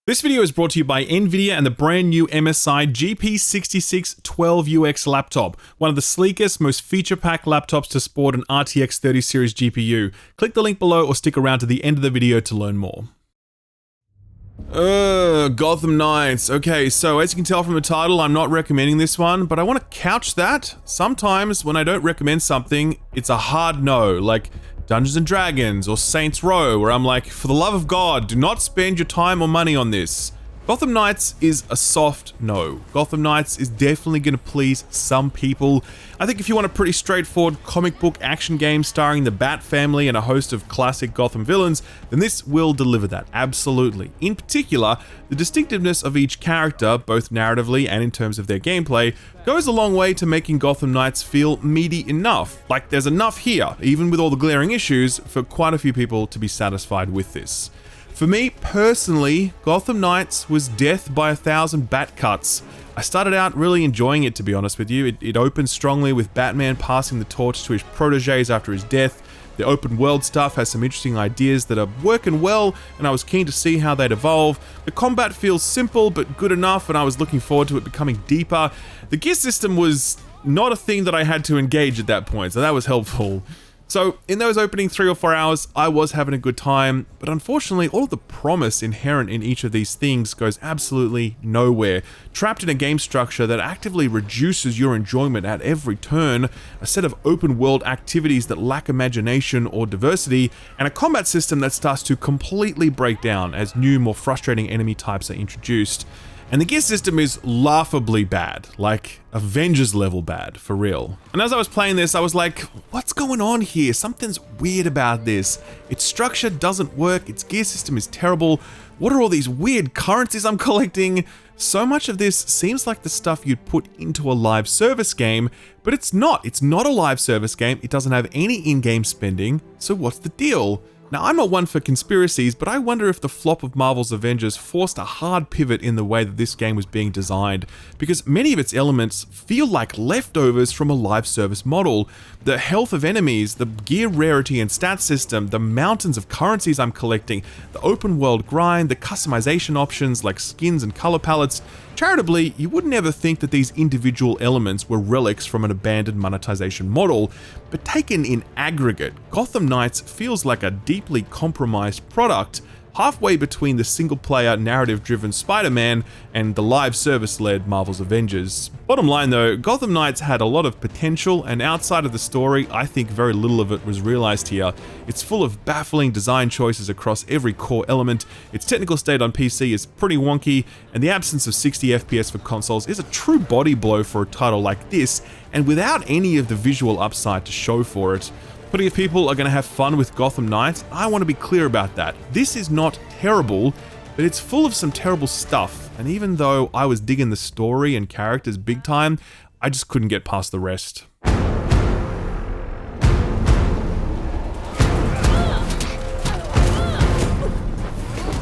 This video is brought to you by Nvidia and the brand new MSI GP6612UX laptop, one of the sleekest, most feature-packed laptops to sport an RTX 30 series GPU. Click the link below or stick around to the end of the video to learn more. Gotham Knights. Okay, so as you can tell from the title, I'm not recommending this one, but I want to couch that. Sometimes when I don't recommend something, it's a hard no, like Dungeons & Dragons or Saints Row, where I'm like, for the love of God, do not spend your time or money on this. Gotham Knights is a soft no. Gotham Knights is definitely going to please some people. I think if you want a pretty straightforward comic book action game starring the Bat family and a host of classic Gotham villains, then this will deliver that, absolutely. In particular, the distinctiveness of each character, both narratively and in terms of their gameplay, goes a long way to making Gotham Knights feel meaty enough. Like there's enough here, even with all the glaring issues, for quite a few people to be satisfied with this. For me, personally, Gotham Knights was death by 1,000 bat cuts. I started out really enjoying it, to be honest with you. It opened strongly with Batman passing the torch to his proteges after his death. The open world stuff has some interesting ideas that are working well, and I was keen to see how they'd evolve. The combat feels simple but good enough, and I was looking forward to it becoming deeper. The gear system was not a thing that I had to engage at that point, so that was helpful. So, in those opening 3 or 4 hours, I was having a good time, but unfortunately, all of the promise inherent in each of these things goes absolutely nowhere. Trapped in a game structure that actively reduces your enjoyment at every turn, a set of open world activities that lack imagination or diversity, and a combat system that starts to completely break down as new, more frustrating enemy types are introduced. And the gear system is laughably bad, like Avengers level bad, for real. And as I was playing this, I was like, what's going on here? Something's weird about this. Its structure doesn't work, its gear system is terrible. What are all these weird currencies I'm collecting? So much of this seems like the stuff you'd put into a live service game, but it's not. It's not a live service game, it doesn't have any in-game spending, so what's the deal? Now, I'm not one for conspiracies, but I wonder if the flop of Marvel's Avengers forced a hard pivot in the way that this game was being designed, because many of its elements feel like leftovers from a live service model. The health of enemies, the gear rarity and stat system, the mountains of currencies I'm collecting, the open world grind, the customization options like skins and color palettes. Charitably, you would never think that these individual elements were relics from an abandoned monetization model, but taken in aggregate, Gotham Knights feels like a deeply compromised product, halfway between the single-player, narrative-driven Spider-Man and the live service-led Marvel's Avengers. Bottom line though, Gotham Knights had a lot of potential, and outside of the story, I think very little of it was realized here. It's full of baffling design choices across every core element, its technical state on PC is pretty wonky, and the absence of 60 FPS for consoles is a true body blow for a title like this, and without any of the visual upside to show for it. But if people are going to have fun with Gotham Knights, I want to be clear about that. This is not terrible, but it's full of some terrible stuff, and even though I was digging the story and characters big time, I just couldn't get past the rest.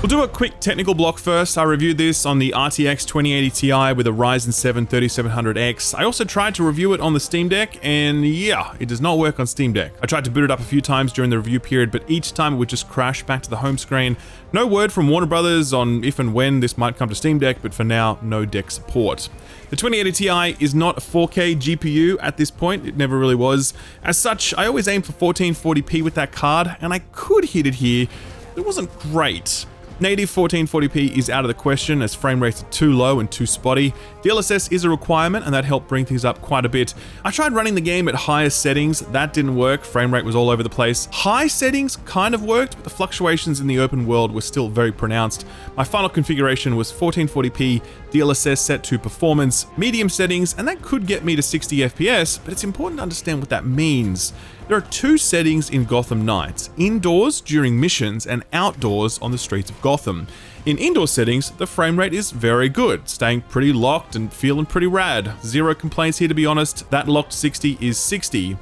We'll do a quick technical block first. I reviewed this on the RTX 2080 Ti with a Ryzen 7 3700X. I also tried to review it on the Steam Deck, and yeah, it does not work on Steam Deck. I tried to boot it up a few times during the review period, but each time it would just crash back to the home screen. No word from Warner Brothers on if and when this might come to Steam Deck, but for now, no deck support. The 2080 Ti is not a 4K GPU at this point, it never really was. As such, I always aim for 1440p with that card, and I could hit it here, but it wasn't great. Native 1440p is out of the question as frame rates are too low and too spotty. DLSS is a requirement and that helped bring things up quite a bit. I tried running the game at higher settings, that didn't work, frame rate was all over the place. High settings kind of worked, but the fluctuations in the open world were still very pronounced. My final configuration was 1440p, DLSS set to performance, medium settings, and that could get me to 60 FPS, but it's important to understand what that means. There are two settings in Gotham Knights, indoors during missions and outdoors on the streets of Gotham. In indoor settings, the frame rate is very good, staying pretty locked and feeling pretty rad. Zero complaints here, to be honest. That locked 60 is 60.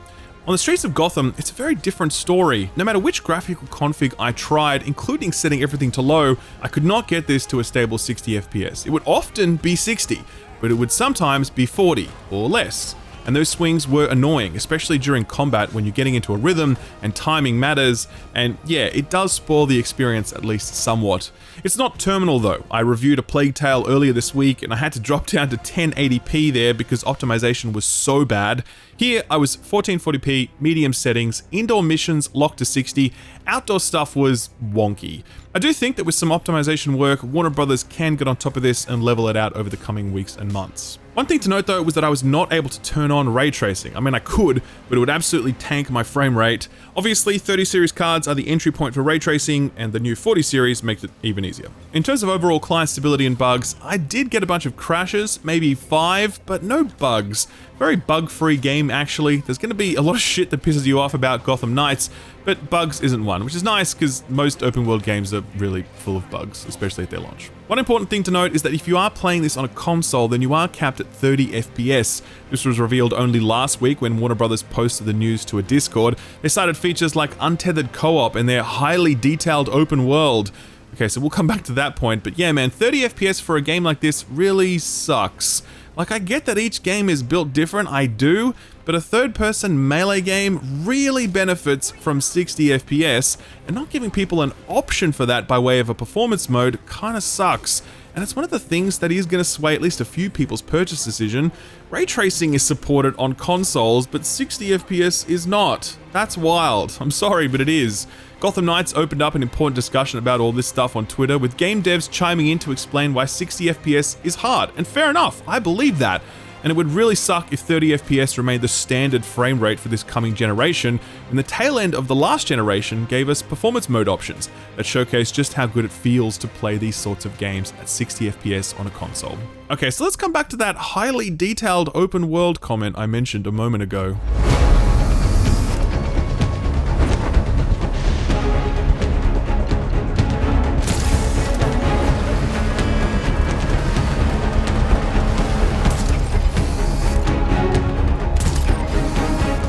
On the streets of Gotham, it's a very different story. No matter which graphical config I tried, including setting everything to low, I could not get this to a stable 60 FPS. It would often be 60, but it would sometimes be 40 or less. and those swings were annoying, especially during combat when you're getting into a rhythm and timing matters, and yeah, it does spoil the experience at least somewhat. It's not terminal though. I reviewed A Plague Tale earlier this week and I had to drop down to 1080p there because optimization was so bad. Here, I was 1440p, medium settings, indoor missions locked to 60, outdoor stuff was wonky. I do think that with some optimization work, Warner Brothers can get on top of this and level it out over the coming weeks and months. One thing to note though was that I was not able to turn on ray tracing. I mean, I could, but it would absolutely tank my frame rate. Obviously, 30 series cards are the entry point for ray tracing, and the new 40 series makes it even easier. In terms of overall client stability and bugs, I did get a bunch of crashes, maybe 5, but no bugs. Very bug-free game actually. There's going to be a lot of shit that pisses you off about Gotham Knights, but bugs isn't one, which is nice because most open world games are really full of bugs, especially at their launch. One important thing to note is that if you are playing this on a console, then you are capped at 30 FPS. This was revealed only last week when Warner Brothers posted the news to a Discord. They cited features like untethered co-op and their highly detailed open world. Okay, so we'll come back to that point, but yeah man, 30 FPS for a game like this really sucks. Like, I get that each game is built different, I do, but a third-person melee game really benefits from 60 FPS, and not giving people an option for that by way of a performance mode kinda sucks. And it's one of the things that is going to sway at least a few people's purchase decision. Ray tracing is supported on consoles, but 60 FPS is not. That's wild. I'm sorry, but it is. Gotham Knights opened up an important discussion about all this stuff on Twitter, with game devs chiming in to explain why 60 FPS is hard. And fair enough, I believe that. And it would really suck if 30 FPS remained the standard frame rate for this coming generation, and the tail end of the last generation gave us performance mode options that showcase just how good it feels to play these sorts of games at 60 FPS on a console. Okay, so let's come back to that highly detailed open world comment I mentioned a moment ago.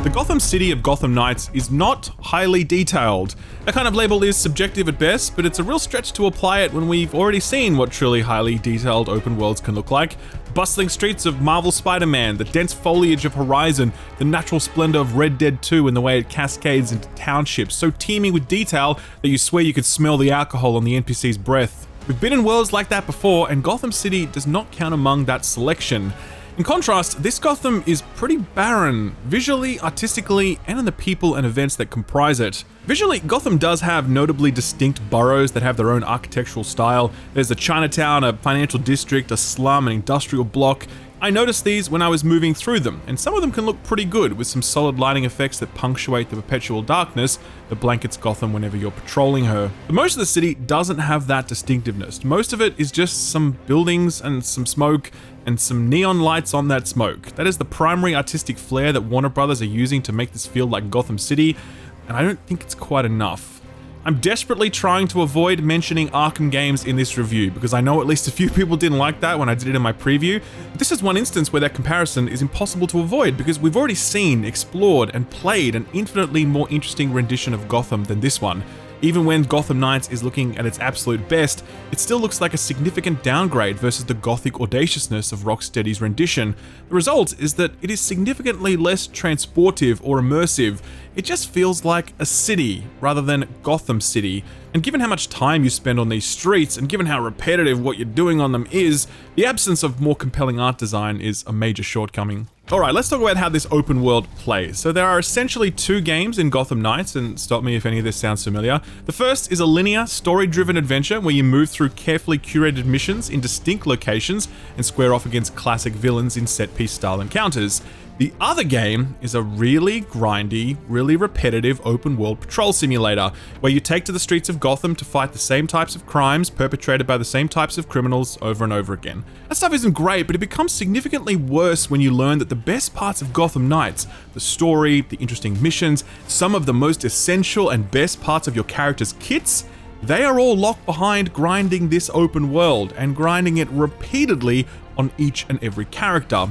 The Gotham City of Gotham Knights is not highly detailed. That kind of label is subjective at best, but it's a real stretch to apply it when we've already seen what truly highly detailed open worlds can look like. Bustling streets of Marvel Spider-Man, the dense foliage of Horizon, the natural splendor of Red Dead 2 and the way it cascades into townships, so teeming with detail that you swear you could smell the alcohol on the NPC's breath. We've been in worlds like that before, and Gotham City does not count among that selection. In contrast, this Gotham is pretty barren, visually, artistically, and in the people and events that comprise it. Visually, Gotham does have notably distinct boroughs that have their own architectural style. There's a Chinatown, a financial district, a slum, an industrial block. I noticed these when I was moving through them, and some of them can look pretty good with some solid lighting effects that punctuate the perpetual darkness that blankets Gotham whenever you're patrolling her. But most of the city doesn't have that distinctiveness. Most of it is just some buildings and some smoke and some neon lights on that smoke. That is the primary artistic flair that Warner Brothers are using to make this feel like Gotham City, and I don't think it's quite enough. I'm desperately trying to avoid mentioning Arkham games in this review, because I know at least a few people didn't like that when I did it in my preview. This is one instance where that comparison is impossible to avoid, because we've already seen, explored, and played an infinitely more interesting rendition of Gotham than this one. Even when Gotham Knights is looking at its absolute best, it still looks like a significant downgrade versus the gothic audaciousness of Rocksteady's rendition. The result is that it is significantly less transportive or immersive. It just feels like a city rather than Gotham City. And given how much time you spend on these streets, and given how repetitive what you're doing on them is, the absence of more compelling art design is a major shortcoming. Alright, let's talk about how this open world plays. So there are essentially two games in Gotham Knights, and stop me if any of this sounds familiar. The first is a linear, story-driven adventure where you move through carefully curated missions in distinct locations and square off against classic villains in set-piece style encounters. The other game is a really grindy, really repetitive open world patrol simulator, where you take to the streets of Gotham to fight the same types of crimes perpetrated by the same types of criminals over and over again. That stuff isn't great, but it becomes significantly worse when you learn that the best parts of Gotham Knights, the story, the interesting missions, some of the most essential and best parts of your character's kits, they are all locked behind grinding this open world, and grinding it repeatedly on each and every character.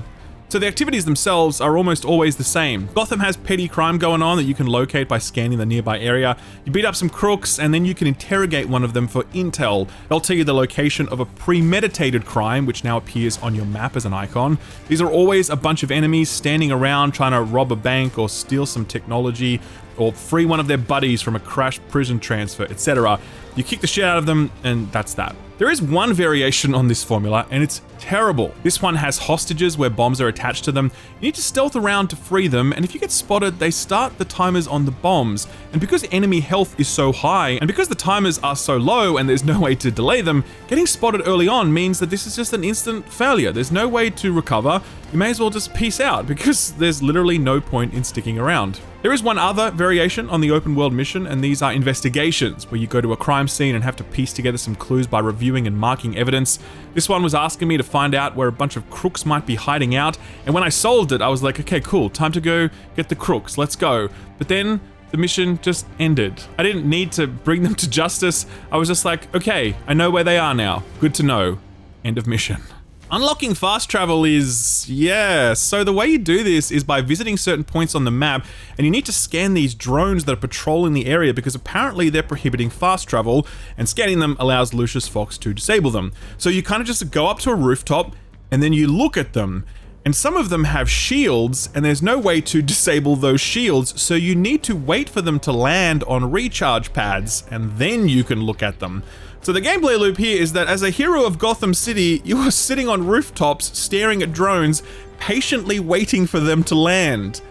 So the activities themselves are almost always the same. Gotham has petty crime going on that you can locate by scanning the nearby area. You beat up some crooks, and then you can interrogate one of them for intel. They'll tell you the location of a premeditated crime, which now appears on your map as an icon. These are always a bunch of enemies standing around trying to rob a bank or steal some technology or free one of their buddies from a crashed prison transfer, etc. You kick the shit out of them, and that's that. There is one variation on this formula, and it's terrible. This one has hostages where bombs are attached to them. You need to stealth around to free them, and if you get spotted, they start the timers on the bombs. And because enemy health is so high, and because the timers are so low and there's no way to delay them, getting spotted early on means that this is just an instant failure. There's no way to recover. You may as well just peace out, because there's literally no point in sticking around. There is one other variation on the open world mission, and these are investigations, where you go to a crime scene and have to piece together some clues by reviewing and marking evidence. This one was asking me to find out where a bunch of crooks might be hiding out, and when I solved it, I was like, okay, cool, time to go get the crooks, let's go. But then the mission just ended. I didn't need to bring them to justice. I was just like, okay, I know where they are now. Good to know. End of mission. Unlocking fast travel is, yeah, so the way you do this is by visiting certain points on the map, and you need to scan these drones that are patrolling the area because apparently they're prohibiting fast travel, and scanning them allows Lucius Fox to disable them. So you kind of just go up to a rooftop, and then you look at them, and some of them have shields, and there's no way to disable those shields, so you need to wait for them to land on recharge pads, and then you can look at them. So the gameplay loop here is that as a hero of Gotham City, you are sitting on rooftops, staring at drones, patiently waiting for them to land.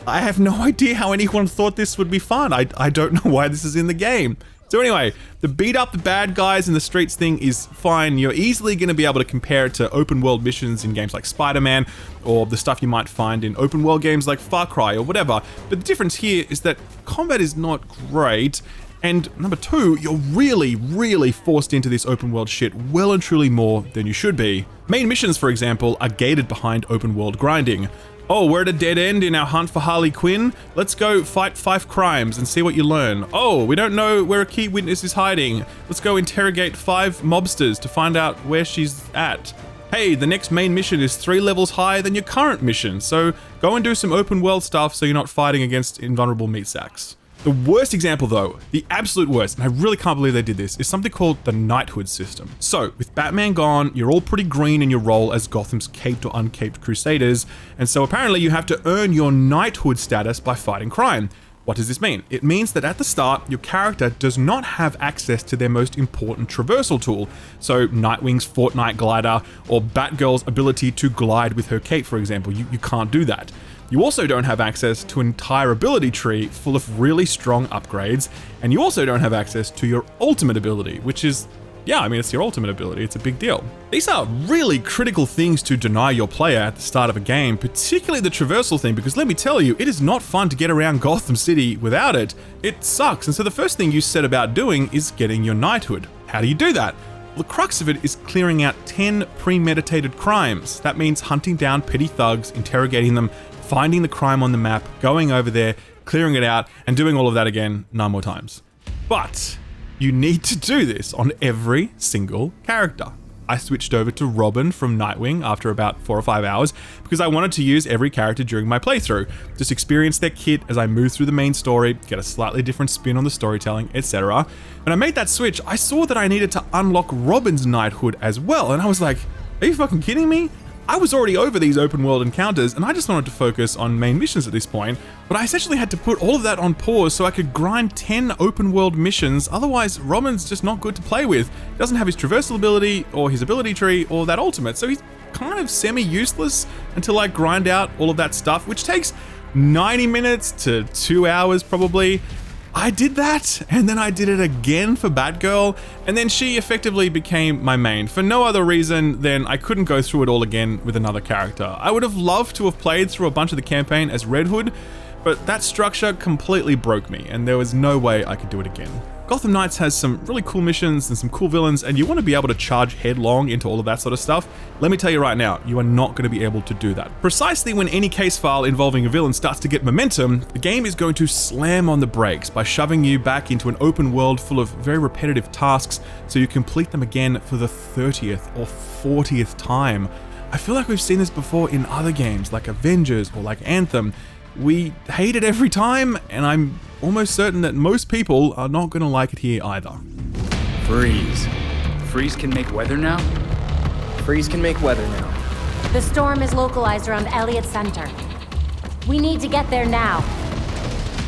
I have no idea how anyone thought this would be fun. I don't know why this is in the game. So anyway, the beat up the bad guys in the streets thing is fine. You're easily going to be able to compare it to open world missions in games like Spider-Man, or the stuff you might find in open world games like Far Cry or whatever. But the difference here is that combat is not great. And number two, you're really forced into this open world shit well and truly more than you should be. Main missions, for example, are gated behind open world grinding. Oh, we're at a dead end in our hunt for Harley Quinn. Let's go fight 5 crimes and see what you learn. Oh, we don't know where a key witness is hiding. Let's go interrogate 5 mobsters to find out where she's at. Hey, the next main mission is 3 levels higher than your current mission, so go and do some open world stuff so you're not fighting against invulnerable meat sacks. The worst example though, the absolute worst, and I really can't believe they did this, is something called the knighthood system. So, with Batman gone, you're all pretty green in your role as Gotham's caped or uncaped crusaders, and so apparently you have to earn your knighthood status by fighting crime. What does this mean? It means that at the start, your character does not have access to their most important traversal tool. So Nightwing's Fortnite glider, or Batgirl's ability to glide with her cape, for example. You can't do that. You also don't have access to an entire ability tree full of really strong upgrades, and you also don't have access to your ultimate ability, which is, yeah, I mean, it's your ultimate ability, it's a big deal. These are really critical things to deny your player at the start of a game, particularly the traversal thing, because let me tell you, it is not fun to get around Gotham City without it. It sucks, and so the first thing you set about doing is getting your knighthood. How do you do that? Well, the crux of it is clearing out 10 premeditated crimes. That means hunting down petty thugs, interrogating them, finding the crime on the map, going over there, clearing it out, and doing all of that again 9 more times. But you need to do this on every single character. I switched over to Robin from Nightwing after about 4 or 5 hours because I wanted to use every character during my playthrough. Just experience their kit as I move through the main story, get a slightly different spin on the storytelling, etc. When I made that switch, I saw that I needed to unlock Robin's knighthood as well, and I was like, are you fucking kidding me? I was already over these open world encounters and I just wanted to focus on main missions at this point, but I essentially had to put all of that on pause so I could grind 10 open world missions, otherwise Robin's just not good to play with. He doesn't have his traversal ability or his ability tree or that ultimate, so he's kind of semi-useless until I grind out all of that stuff, which takes 90 minutes to 2 hours probably. I did that, and then I did it again for Batgirl, and then she effectively became my main for no other reason than I couldn't go through it all again with another character. I would have loved to have played through a bunch of the campaign as Red Hood, but that structure completely broke me, and there was no way I could do it again. Gotham Knights has some really cool missions and some cool villains, and you want to be able to charge headlong into all of that sort of stuff. Let me tell you right now, you are not going to be able to do that. Precisely when any case file involving a villain starts to get momentum, the game is going to slam on the brakes by shoving you back into an open world full of very repetitive tasks so you complete them again for the 30th or 40th time. I feel like we've seen this before in other games like Avengers or like Anthem. We hate it every time, and I'm almost certain that most people are not going to like it here either. Freeze. Freeze can make weather now? Freeze can make weather now. The storm is localized around Elliott Center. We need to get there now.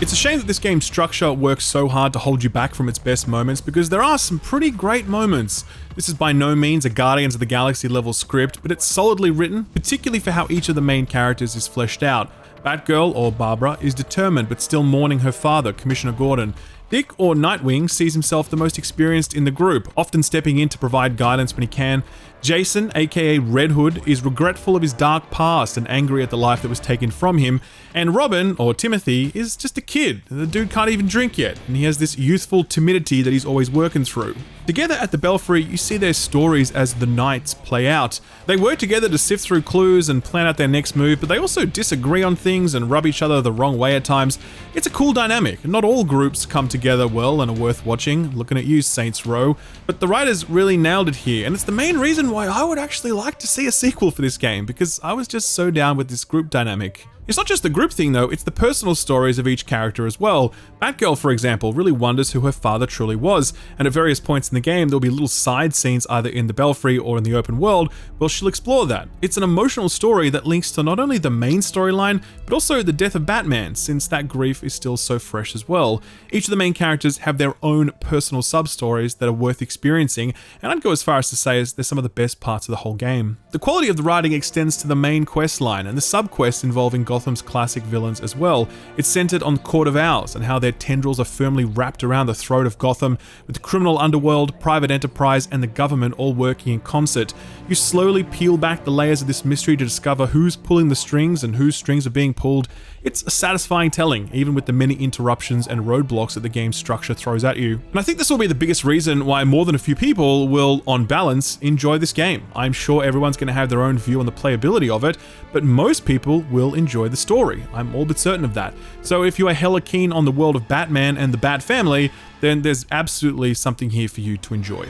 It's a shame that this game's structure works so hard to hold you back from its best moments, because there are some pretty great moments. This is by no means a Guardians of the Galaxy level script, but it's solidly written, particularly for how each of the main characters is fleshed out. Batgirl, or Barbara, is determined but still mourning her father, Commissioner Gordon. Dick, or Nightwing, sees himself the most experienced in the group, often stepping in to provide guidance when he can. Jason, aka Red Hood, is regretful of his dark past and angry at the life that was taken from him. And Robin, or Timothy, is just a kid. The dude can't even drink yet, and he has this youthful timidity that he's always working through. Together at the Belfry, you see their stories as the Knights play out. They work together to sift through clues and plan out their next move, but they also disagree on things and rub each other the wrong way at times. It's a cool dynamic. Not all groups come together well and are worth watching. Looking at you, Saints Row. But the writers really nailed it here, and it's the main reason why I would actually like to see a sequel for this game, because I was just so down with this group dynamic. It's not just the group thing though, it's the personal stories of each character as well. Batgirl, for example, really wonders who her father truly was, and at various points in the game there'll be little side scenes either in the Belfry or in the open world where she'll explore that. It's an emotional story that links to not only the main storyline, but also the death of Batman, since that grief is still so fresh as well. Each of the main characters have their own personal sub-stories that are worth experiencing, and I'd go as far as to say as they're some of the best parts of the whole game. The quality of the writing extends to the main quest line and the sub-quests involving Gotham's classic villains as well. It's centered on Court of Owls and how their tendrils are firmly wrapped around the throat of Gotham, with the criminal underworld, private enterprise, and the government all working in concert. You slowly peel back the layers of this mystery to discover who's pulling the strings and whose strings are being pulled. It's a satisfying telling, even with the many interruptions and roadblocks that the game's structure throws at you. And I think this will be the biggest reason why more than a few people will, on balance, enjoy this game. I'm sure everyone's going to have their own view on the playability of it, but most people will enjoy the story. I'm all but certain of that. So if you are hella keen on the world of Batman and the Bat family, then there's absolutely something here for you to enjoy.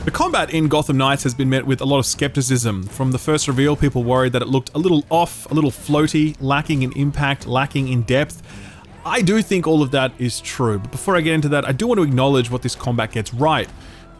The combat in Gotham Knights has been met with a lot of skepticism. From the first reveal, people worried that it looked a little off, a little floaty, lacking in impact, lacking in depth. I do think all of that is true, but before I get into that, I do want to acknowledge what this combat gets right.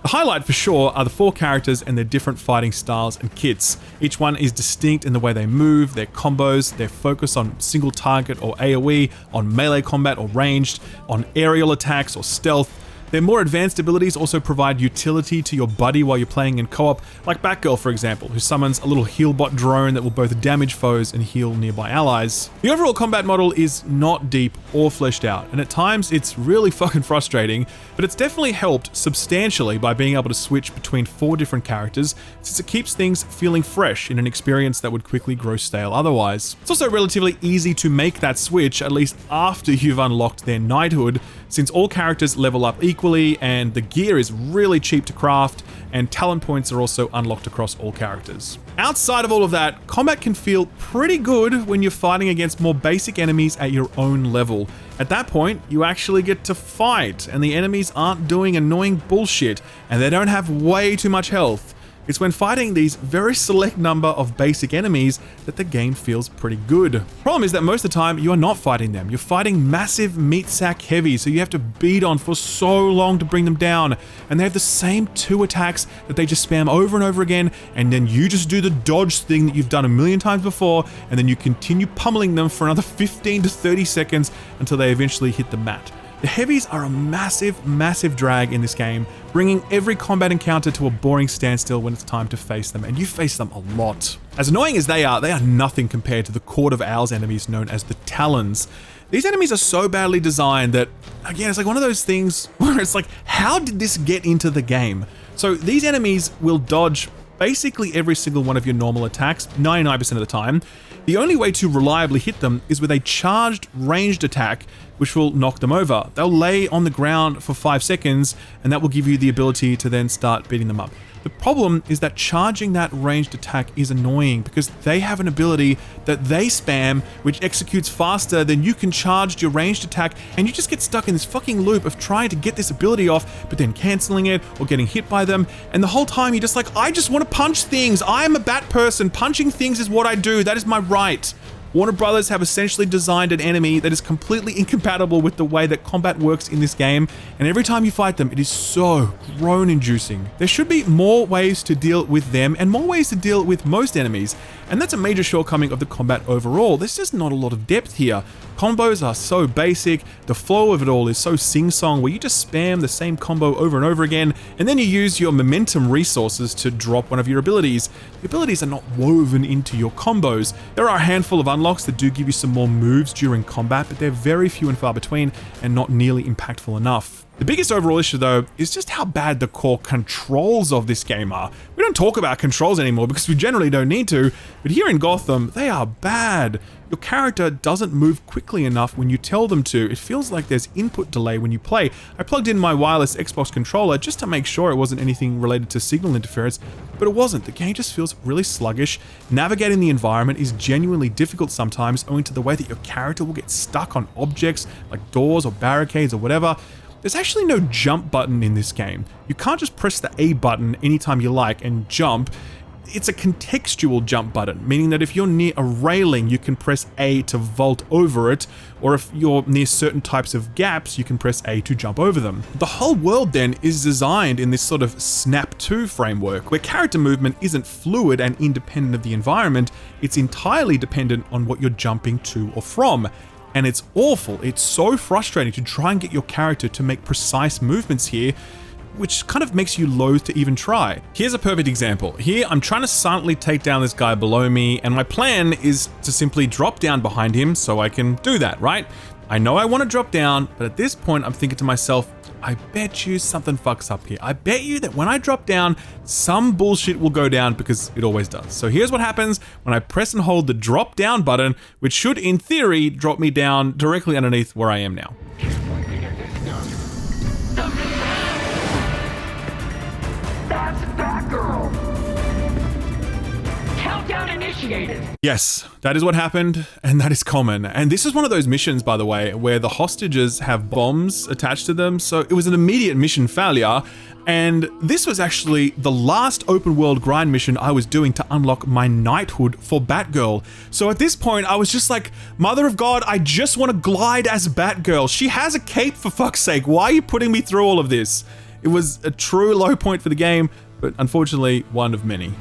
The highlight for sure are the 4 characters and their different fighting styles and kits. Each one is distinct in the way they move, their combos, their focus on single target or AoE, on melee combat or ranged, on aerial attacks or stealth. Their more advanced abilities also provide utility to your buddy while you're playing in co-op, like Batgirl for example, who summons a little healbot drone that will both damage foes and heal nearby allies. The overall combat model is not deep or fleshed out, and at times it's really fucking frustrating, but it's definitely helped substantially by being able to switch between 4 different characters, since it keeps things feeling fresh in an experience that would quickly grow stale otherwise. It's also relatively easy to make that switch, at least after you've unlocked their knighthood, since all characters level up equally and the gear is really cheap to craft, and talent points are also unlocked across all characters. Outside of all of that, combat can feel pretty good when you're fighting against more basic enemies at your own level. At that point, you actually get to fight, and the enemies aren't doing annoying bullshit, and they don't have way too much health. It's when fighting these very select number of basic enemies that the game feels pretty good. Problem is that most of the time you are not fighting them. You're fighting massive meat sack heavies, so you have to beat on for so long to bring them down. And they have the same 2 attacks that they just spam over and over again, and then you just do the dodge thing that you've done a million times before, and then you continue pummeling them for another 15 to 30 seconds until they eventually hit the mat. The heavies are a massive drag in this game, bringing every combat encounter to a boring standstill when it's time to face them, and you face them a lot. As annoying as they are nothing compared to the Court of Owls enemies known as the Talons. These enemies are so badly designed that, again, it's like one of those things where it's like, how did this get into the game? So these enemies will dodge basically every single one of your normal attacks, 99% of the time. The only way to reliably hit them is with a charged, ranged attack which will knock them over. They'll lay on the ground for 5 seconds, and that will give you the ability to then start beating them up. The problem is that charging that ranged attack is annoying because they have an ability that they spam which executes faster than you can charge your ranged attack, and you just get stuck in this fucking loop of trying to get this ability off but then cancelling it or getting hit by them, and the whole time you're just like, I just want to punch things. I am a bat person. Punching things is what I do. That is my right. Warner Brothers have essentially designed an enemy that is completely incompatible with the way that combat works in this game, and every time you fight them, it is so groan-inducing. There should be more ways to deal with them and more ways to deal with most enemies, and that's a major shortcoming of the combat overall. There's just not a lot of depth here. Combos are so basic, the flow of it all is so sing-song where you just spam the same combo over and over again, and then you use your momentum resources to drop one of your abilities. The abilities are not woven into your combos. There are a handful of unlocks that do give you some more moves during combat, but they're very few and far between and not nearly impactful enough. The biggest overall issue though is just how bad the core controls of this game are. We don't talk about controls anymore because we generally don't need to, but here in Gotham, they are bad. Your character doesn't move quickly enough when you tell them to. It feels like there's input delay when you play. I plugged in my wireless Xbox controller just to make sure it wasn't anything related to signal interference, but it wasn't. The game just feels really sluggish. Navigating the environment is genuinely difficult sometimes owing to the way that your character will get stuck on objects like doors or barricades or whatever. There's actually no jump button in this game. You can't just press the A button anytime you like and jump. It's a contextual jump button, meaning that if you're near a railing, you can press A to vault over it, or if you're near certain types of gaps, you can press A to jump over them. The whole world then is designed in this sort of Snap 2 framework, where character movement isn't fluid and independent of the environment, it's entirely dependent on what you're jumping to or from. And it's awful. It's so frustrating to try and get your character to make precise movements here, which kind of makes you loath to even try. Here's a perfect example. Here, I'm trying to silently take down this guy below me, and my plan is to simply drop down behind him so I can do that, right? I know I want to drop down, but at this point, I'm thinking to myself, I bet you something fucks up here. I bet you that when I drop down, some bullshit will go down because it always does. So here's what happens when I press and hold the drop down button, which should in theory drop me down directly underneath where I am now. That's Batgirl! Countdown initiated! Yes, that is what happened, and that is common. And this is one of those missions, by the way, where the hostages have bombs attached to them, so it was an immediate mission failure. And this was actually the last open world grind mission I was doing to unlock my knighthood for Batgirl. So at this point, I was just like, Mother of God, I just want to glide as Batgirl. She has a cape, for fuck's sake. Why are you putting me through all of this? It was a true low point for the game, but unfortunately, one of many.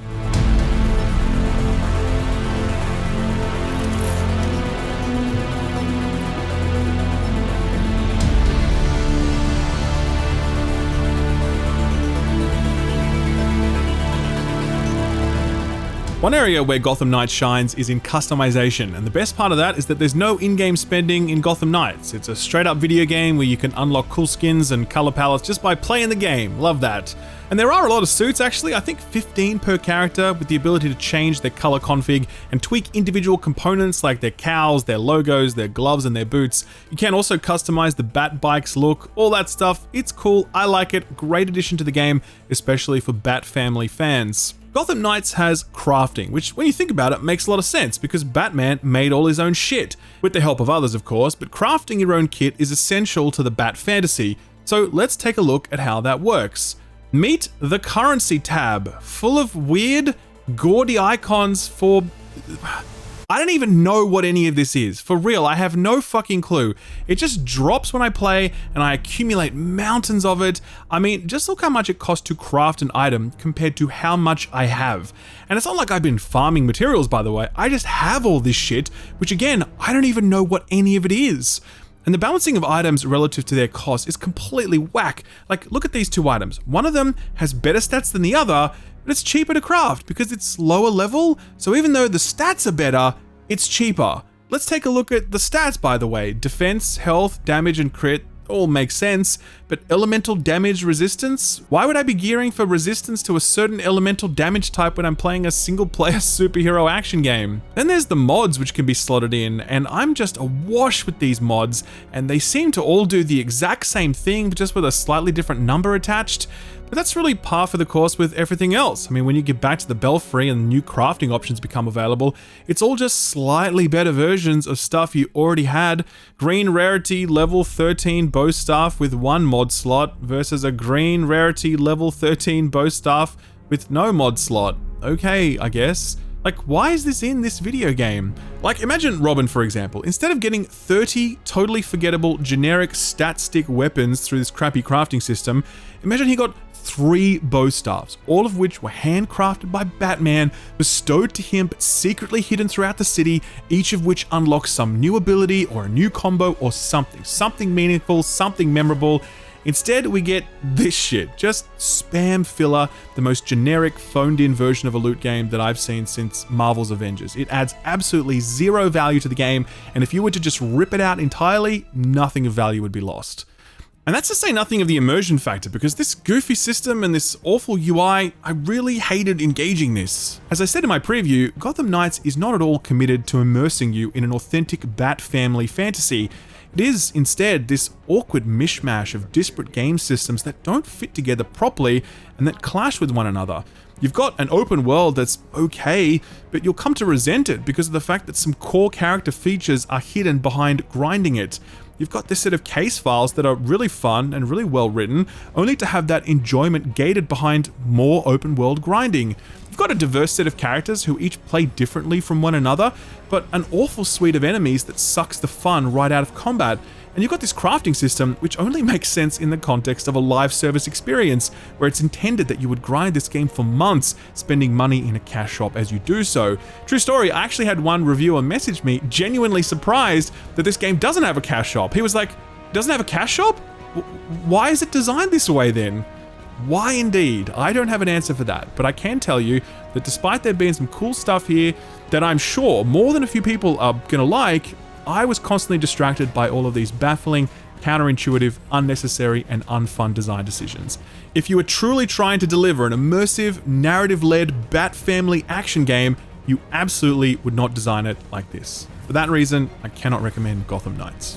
One area where Gotham Knights shines is in customization, and the best part of that is that there's no in-game spending in Gotham Knights. It's a straight-up video game where you can unlock cool skins and color palettes just by playing the game. Love that. And there are a lot of suits actually, I think 15 per character, with the ability to change their color config and tweak individual components like their cowls, their logos, their gloves, and their boots. You can also customize the Bat Bike's look, all that stuff. It's cool, I like it, great addition to the game, especially for Bat family fans. Gotham Knights has crafting, which when you think about it makes a lot of sense because Batman made all his own shit, with the help of others of course, but crafting your own kit is essential to the Bat fantasy. So let's take a look at how that works. Meet the currency tab, full of weird, gaudy icons for... I don't even know what any of this is. For real, I have no fucking clue. It just drops when I play and I accumulate mountains of it. I mean, just look how much it costs to craft an item compared to how much I have. And it's not like I've been farming materials, by the way. I just have all this shit, which again, I don't even know what any of it is. And the balancing of items relative to their cost is completely whack. Like, look at these two items. One of them has better stats than the other, but it's cheaper to craft because it's lower level. So even though the stats are better, it's cheaper. Let's take a look at the stats, by the way. Defense, health, damage, and crit, all makes sense, but elemental damage resistance? Why would I be gearing for resistance to a certain elemental damage type when I'm playing a single-player superhero action game? Then there's the mods which can be slotted in, and I'm just awash with these mods, and they seem to all do the exact same thing, but just with a slightly different number attached. But that's really par for the course with everything else. I mean, when you get back to the Belfry and new crafting options become available, it's all just slightly better versions of stuff you already had. Green rarity level 13 bow staff with one mod slot versus a green rarity level 13 bow staff with no mod slot. Okay, I guess. Like, why is this in this video game? Like, imagine Robin, for example. Instead of getting 30 totally forgettable generic stat stick weapons through this crappy crafting system, imagine he got 3 bow staffs, all of which were handcrafted by Batman, bestowed to him but secretly hidden throughout the city, each of which unlocks some new ability or a new combo or something meaningful, something memorable. Instead, we get this shit, just spam filler, the most generic, phoned-in version of a loot game that I've seen since Marvel's Avengers. It adds absolutely zero value to the game, and if you were to just rip it out entirely, nothing of value would be lost. And that's to say nothing of the immersion factor, because this goofy system and this awful UI, I really hated engaging this. As I said in my preview, Gotham Knights is not at all committed to immersing you in an authentic Bat family fantasy. It is, instead, this awkward mishmash of disparate game systems that don't fit together properly and that clash with one another. You've got an open world that's okay, but you'll come to resent it because of the fact that some core character features are hidden behind grinding it. You've got this set of case files that are really fun and really well written, only to have that enjoyment gated behind more open world grinding. You've got a diverse set of characters who each play differently from one another, but an awful suite of enemies that sucks the fun right out of combat. And you've got this crafting system which only makes sense in the context of a live service experience, where it's intended that you would grind this game for months, spending money in a cash shop as you do so. True story, I actually had one reviewer message me genuinely surprised that this game doesn't have a cash shop. He was like, doesn't have a cash shop? Why is it designed this way then? Why indeed? I don't have an answer for that, but I can tell you that despite there being some cool stuff here that I'm sure more than a few people are gonna like, I was constantly distracted by all of these baffling, counterintuitive, unnecessary, and unfun design decisions. If you were truly trying to deliver an immersive, narrative-led Bat family action game, you absolutely would not design it like this. For that reason, I cannot recommend Gotham Knights.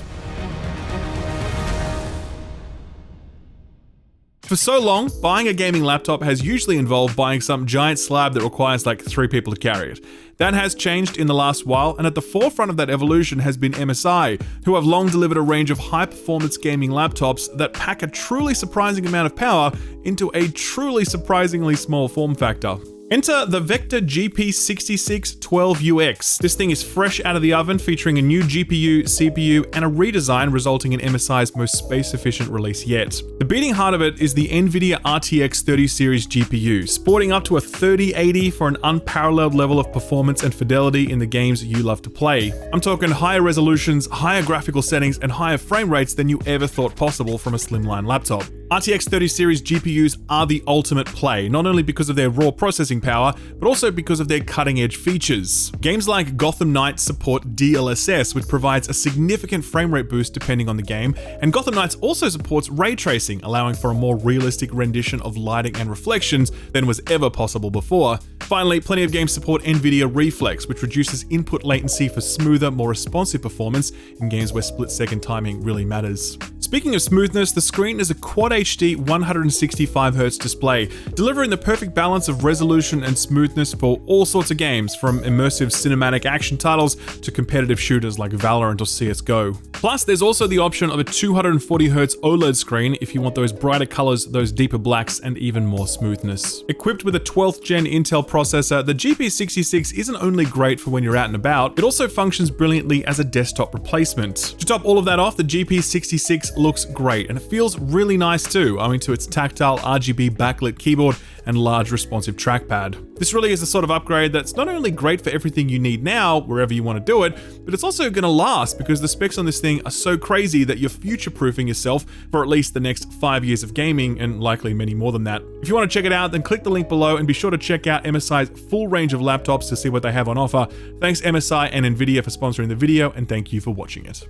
For so long, buying a gaming laptop has usually involved buying some giant slab that requires like 3 people to carry it. That has changed in the last while, and at the forefront of that evolution has been MSI, who have long delivered a range of high-performance gaming laptops that pack a truly surprising amount of power into a truly surprisingly small form factor. Enter the Vector GP6612UX. This thing is fresh out of the oven, featuring a new GPU, CPU, and a redesign resulting in MSI's most space-efficient release yet. The beating heart of it is the NVIDIA RTX 30 series GPU, sporting up to a 3080 for an unparalleled level of performance and fidelity in the games you love to play. I'm talking higher resolutions, higher graphical settings, and higher frame rates than you ever thought possible from a slimline laptop. RTX 30 series GPUs are the ultimate play, not only because of their raw processing power, but also because of their cutting-edge features. Games like Gotham Knights support DLSS, which provides a significant frame rate boost depending on the game, and Gotham Knights also supports ray tracing, allowing for a more realistic rendition of lighting and reflections than was ever possible before. Finally, plenty of games support NVIDIA Reflex, which reduces input latency for smoother, more responsive performance in games where split-second timing really matters. Speaking of smoothness, the screen is a Quad HD 165Hz display, delivering the perfect balance of resolution and smoothness for all sorts of games, from immersive cinematic action titles to competitive shooters like Valorant or CSGO. Plus, there's also the option of a 240Hz OLED screen if you want those brighter colors, those deeper blacks, and even more smoothness. Equipped with a 12th gen Intel processor, the GP66 isn't only great for when you're out and about, it also functions brilliantly as a desktop replacement. To top all of that off, the GP66 looks great, and it feels really nice too, owing to its tactile RGB backlit keyboard and large responsive trackpad. This really is the sort of upgrade that's not only great for everything you need now, wherever you want to do it, but it's also going to last because the specs on this thing are so crazy that you're future-proofing yourself for at least the next 5 years of gaming, and likely many more than that. If you want to check it out, then click the link below and be sure to check out MSI's full range of laptops to see what they have on offer. Thanks MSI and Nvidia for sponsoring the video, and thank you for watching it.